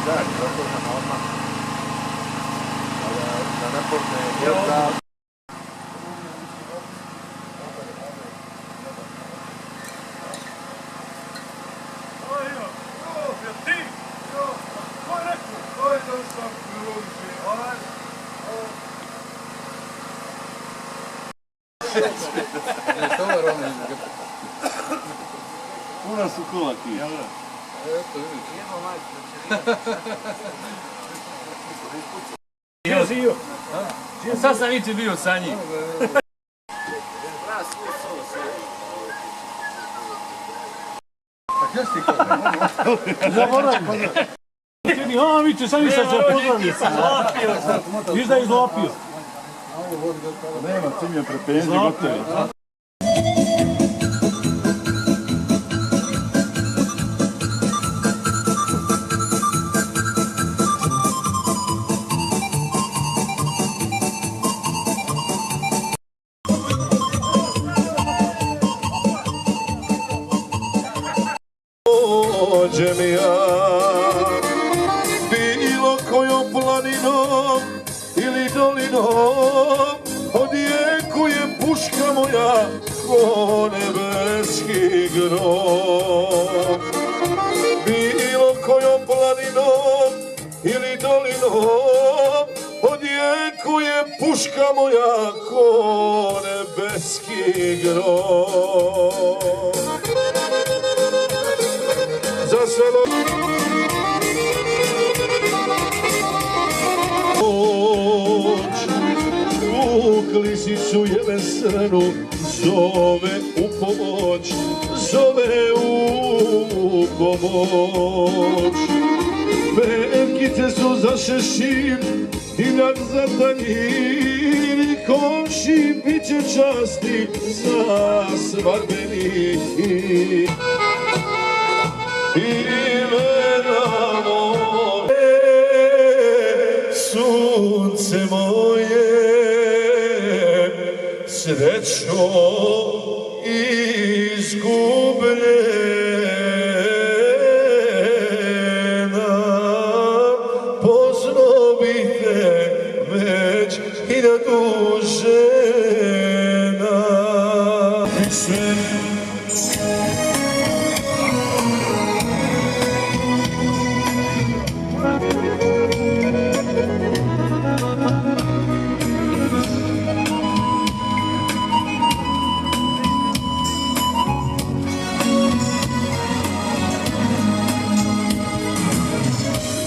Da, zato sam odmah. Da ne počne jedna... Puna su kolaki. Eto, vidiš. Sad sam ići bio sa njim. A gdje si ti? Zaboravim. A, viće, sam nisam se pozdravio. Viš da je izlopio. Nema, ti mi je prepenzi gotovo. Dođem ja bilo kojom planinom ili dolinom, odjekuje puška moja ko nebeski grom. Bilo kojom planinom ili dolinom, odjekuje puška moja ko nebeski grom. Za selo vukli si su jelesranu, zove u pomoć, zove u pomoć. Petkice su za šešir, hiljad za tanjir, komši bit će časti za svadbeni. Imena moje, sunce moje, srećno izgubljena, poznobite već hiljadu žena.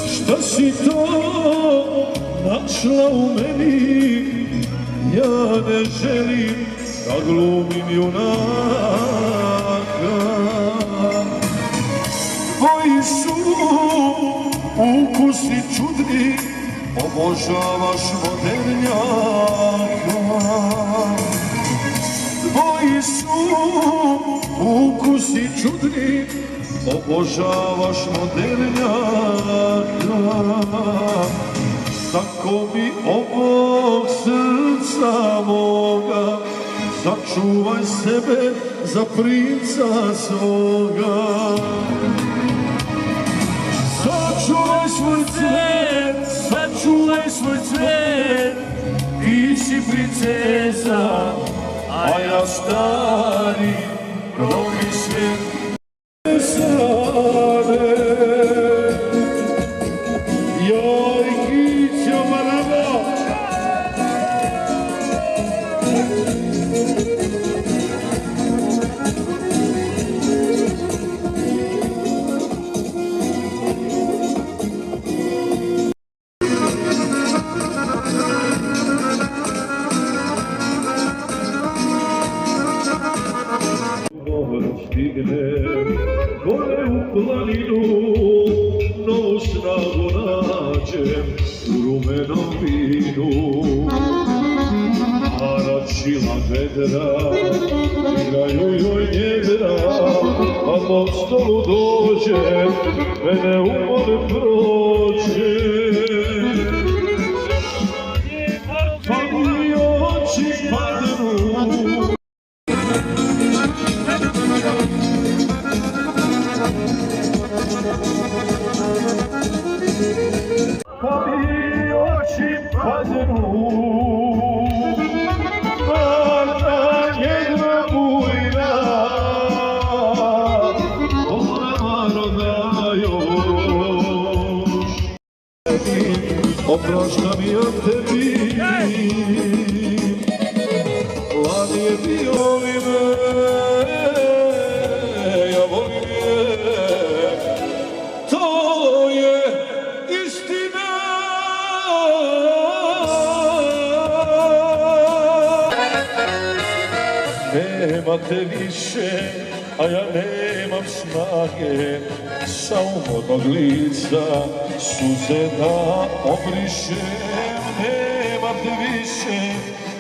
Šta si to našla u meni, ja ne želim da glumim junaka. Tvoji su ukusi čudni, obožavaš modernjaka. Tvoji su ukusi čudni, obožavaš modernjaka. Tako mi ovog srca moga, sačuvaj sebe za princa svoga. Sačuvaj svoj cvet, sačuvaj svoj cvet, ti si princeza, a ja stari mnogi svijet. Gore u planinu, novu snagu nađem u rumenom vinu. Haračila vedra, igraju joj njedra, a po stolu dođe, mene umor prođe. Pa mi oči padnu, ja te vidim. Lani je bio li me, ja volim je, to je istina. Nema te više, a ja nemam snage, sa umornog lica suze da obrišem. Nema te više,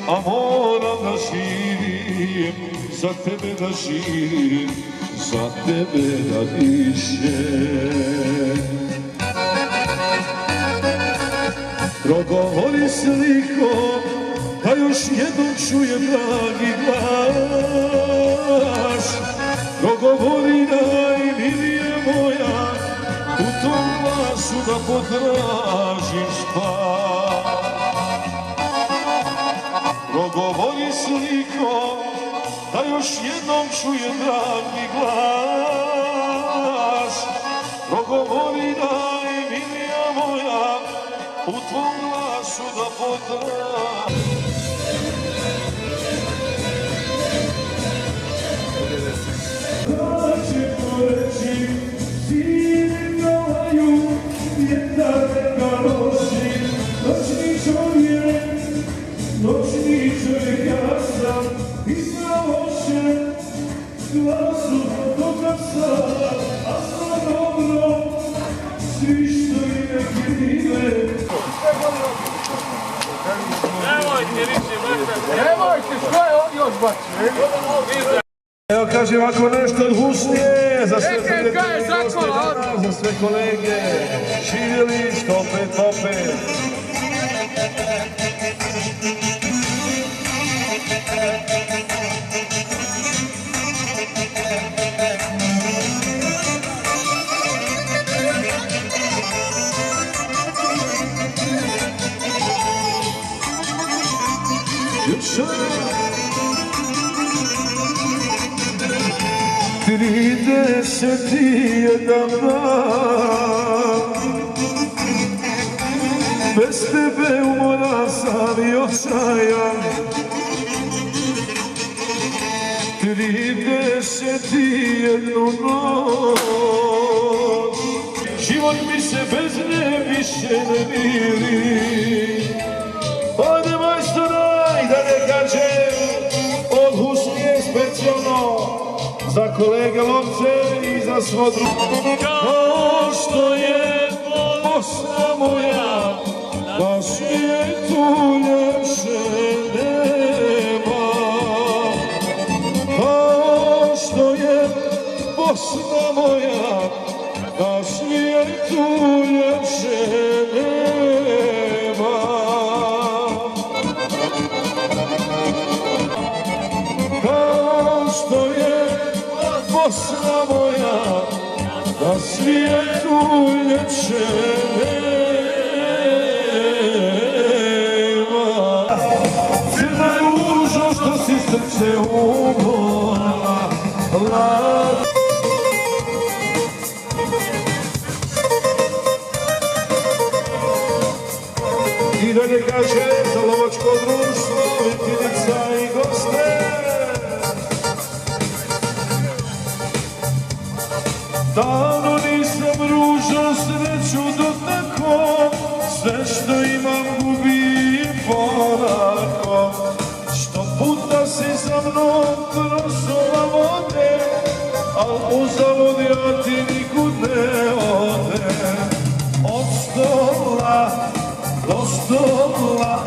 a moram da živim, za tebe da živim, za tebe da dišem. Progovori sliko, da još jednom čujem dragi glas. Progovori najmilije moja, u tom glasu da potražim spas. Progovori sliko, da još jednom čujem dragi glas. Progovori najmilija moja, u tvom glasu da potražim. Noćni čovjek ja sam, iznao se, glasu toga sam, a sam dobro, svi što ide krive. Nemojte više, Nemojte, što je on još bacio? Evo kažem ako nešto husnije, za sve prijatelje, za sve kolege, živjeli opet, opet. Trideset dan, bez tebe umoran sam i očajan. 31 noć, život mi se bez nje više ne miri. Ode majstora i da ne kažem, od husnije specijalno, za kolege lovce i za svo drugo. Kao što je Bosna moja, na svijetu ljepše nema. Kao što je Bosna moja, na svijetu ljepše nema. Kao što je Bosna moja, na svijetu ljepše nema. Crna ružo što si srce umola, i da ne kaže za lovačko društvo, Vitinica i goste. Davno nisam ružo sreću dotakao, sve što imam gubim polako. Što puta si za mnom prošla vode, al uzalud ja ti nikud ne odem. Od stola do stola,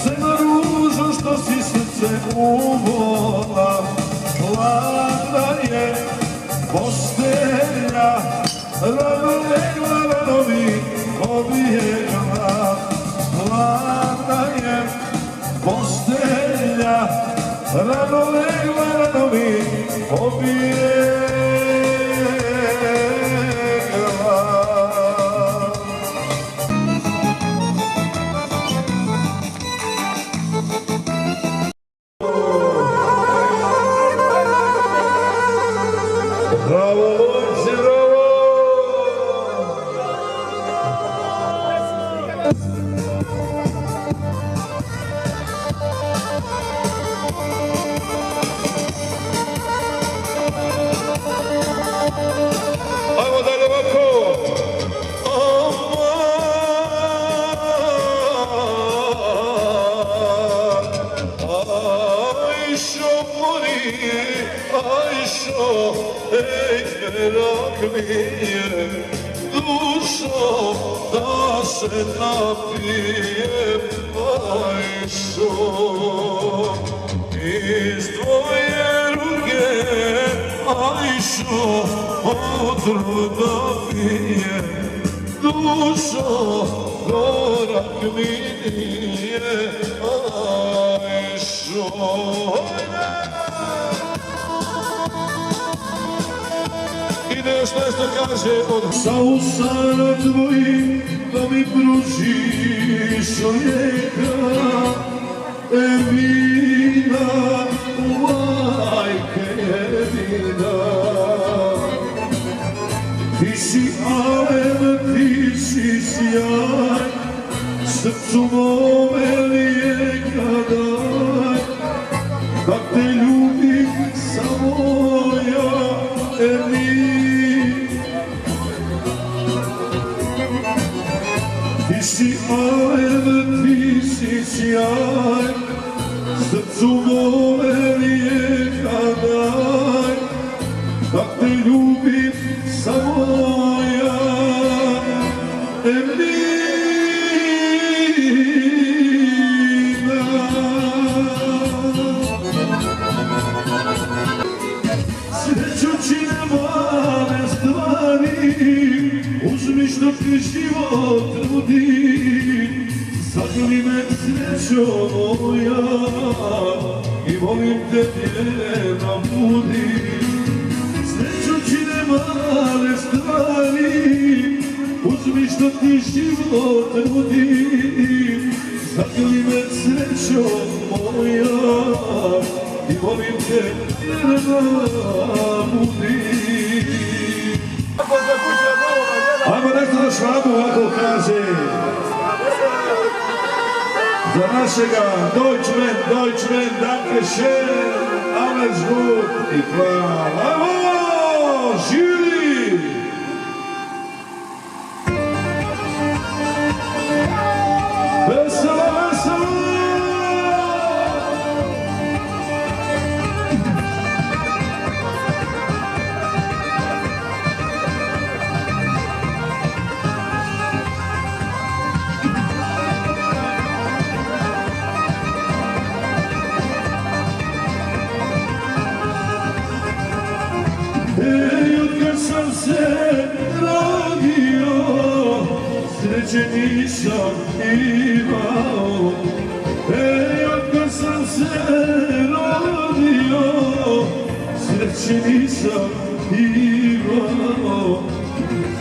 crna ružo što si srce uvola. Hladna je postelja, rano legla, rano mi pobjegla. Hladna je postelja, rano legla, rano mi pobjegla. Bravo, Lojci, bravo! Ajšo, ej, merak mi je, dušo, da se napijem, Ajšo. Iz tvoje ruke, Ajšo, otrov da pijem, dušo, gorak mi nije, Ajšo. Ide još nešto kaže od sa usana tvojim da mi pružiš lijeka Emina, majke jedina. Ti si alen, ti si sjaj, srcu mome lijeka daj, kak te ljubim samo ja, Emina. Ti si alen, ti si sjaj, srcu mome lijeka daj, kak te ljubim samo ja, Emina. Sreću čine male stvari, uzmi što ti život nudi, zagrli me srećo moja i molim te njena budi. Sreću čine male stvari, uzmi što ti život nudi, zagrli me srećo moja i molim te njena budi. Ajmo nešto za Švabu ovako kaže. Za našega Deutschman, danke schön, alles gut i klar. Ajmo, živjeli! Veselo, veselo! Sam se rodio, sreće nisam imao. Otkad sam se rodio, sreće nisam imao.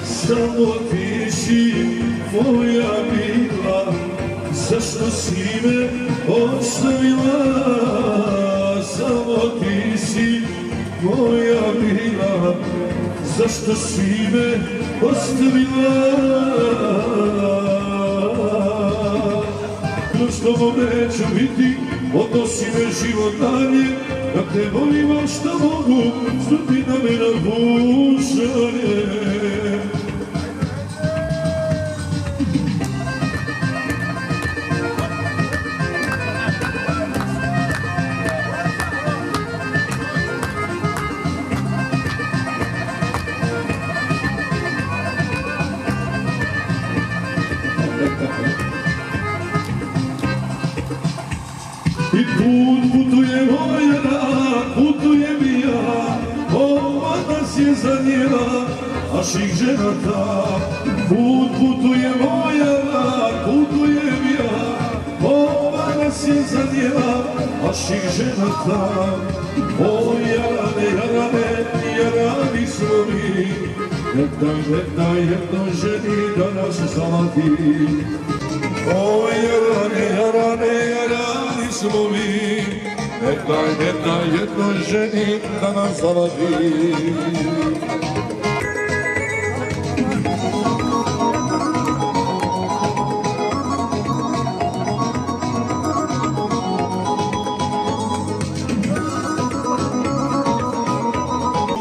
Samo ti si moja bila, zašto si me ostavila? Samo ti si moja bila, zašto si me ostavila? Kroz tobom neću biti, odnosi me život dalje, da te volimo što mogu, stupi na me na bušanje. I putujemo jedan, putujem i ja, ova nas je zanijela, naših ženata. Putujemo jedan, putujem ja, ova nas je zanijela, naših ženata. O jarane, jarane, jarani smo mi, neka jednoj ženi da nas zavadi. O jarane, jarane, jarani smo mi, neka jednoj ženi da nas zavadi.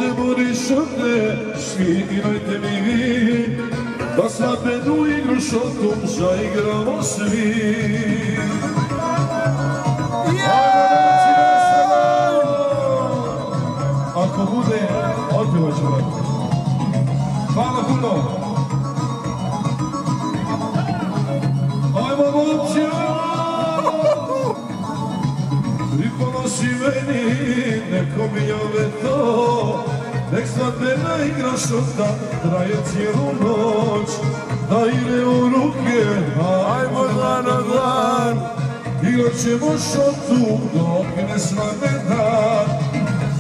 Ne moriš ovdje, svirajte mi vi, da svadbenu igru šotom zaigramo svi. ako bude, otpevat ću vam. Hvala puno. Ajmo momci, priponosi meni, neko mi jove to, nek svadbena igra šota, traje cijelu noć, da ide u ruke, ajmo dan na dan, igrat ćemo šotu dok ne svane dan,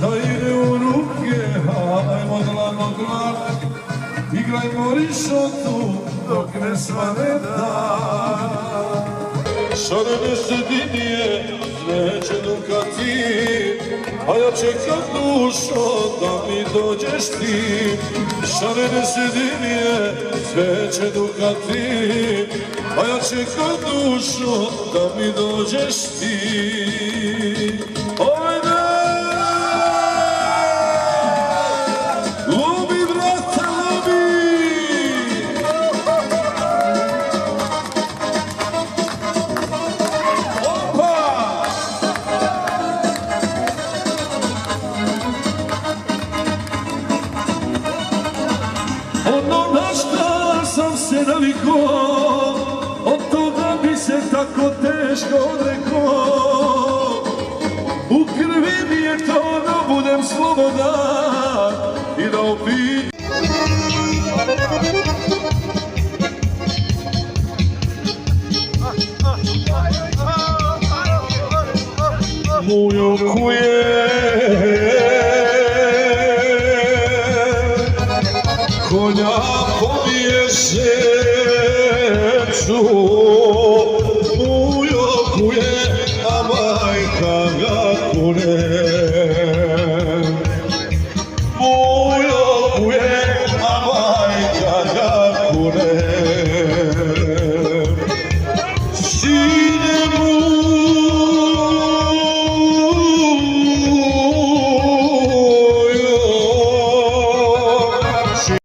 da ide u ruke, ajmo dlan na dlan, igrajmo rišotu dok ne svane dan. Šarene sredinije, sve će dukati, a ja čekam dušo da mi dođeš ti. Šarene sredinije, sve će dukati, a ja čekam dušo da mi dođeš ti. Ojde! Lubi, brate, lubi! Ono na šta sam se navikao, od toga bi se tako teško odrekao. U krvi mi je to da budem slobodan i da opet moju kuje.